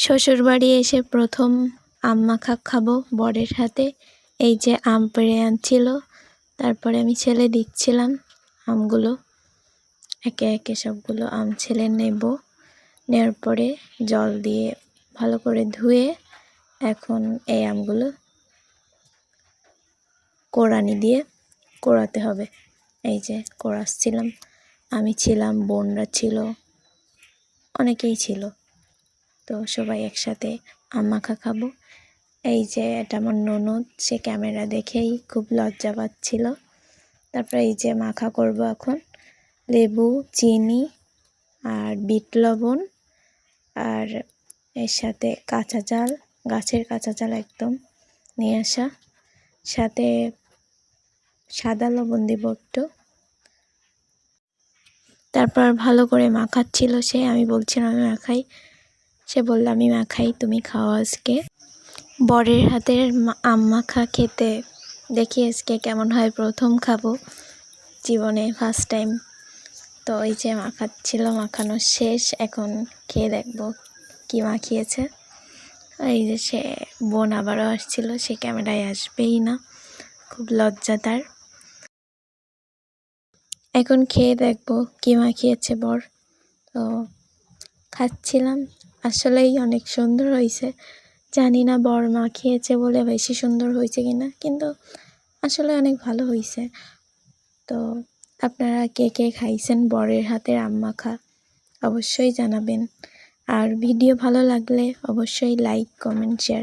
শ্বশুরবাড়ি এসে প্রথম আম মাখা খাবো বরের হাতে। এই যে আম পেড়ে আনছিল, তারপরে আমি ছেলে দিচ্ছিলাম আমগুলো। একে একে সবগুলো আম ছেলে নেব। নেওয়ার পরে জল দিয়ে ভালো করে ধুয়ে এখন এই আমগুলো কোড়ানি দিয়ে কোড়াতে হবে। এই যে কোড়াচ্ছিলাম, আমি ছিলাম, বোনরা ছিল, অনেকেই ছিল। তো সবাই একসাথে আম মাখা খাবো। এই যে এটা আমার ননদ, সে ক্যামেরা দেখেই খুব লজ্জা পাচ্ছিল। তারপরে এই যে মাখা করব এখন, লেবু, চিনি আর বিট লবণ, আর এর সাথে কাঁচা চাল, গাছের কাঁচা চাল একদম নিয়ে আসা, সাথে সাদা লবণ দিব একটু। তারপর ভালো করে মাখাচ্ছিল সে, আমি বলছিলাম আমি মাখাই, সে বলল আমি মাখাই, তুমি খাও আজকে। বরের হাতের আম মাখা খেতে দেখি আজকে কেমন হয়, প্রথম খাবো জীবনে, ফার্স্ট টাইম। তো এই যে মাখাচ্ছিল, মাখানো শেষ, এখন খেয়ে দেখবো কি মাখিয়েছে। এই যে সে বোন আবারও আসছিল, সে ক্যামেরায় আসবেই না, খুব লজ্জা তার। এখন খেয়ে দেখবো কি মাখিয়েছে বর। তো খাচ্ছিলাম, আসলেই অনেক সুন্দর হয়েছে। জানি না বর মাখিয়েছে বলে বেশি সুন্দর হয়েছে কিনা, কিন্তু আসলে অনেক ভালো হয়েছে। তো আপনারা কে কে খাইছেন বরের হাতের আম মাখা অবশ্যই জানাবেন। আর ভিডিও ভালো লাগলে অবশ্যই লাইক, কমেন্ট, শেয়ার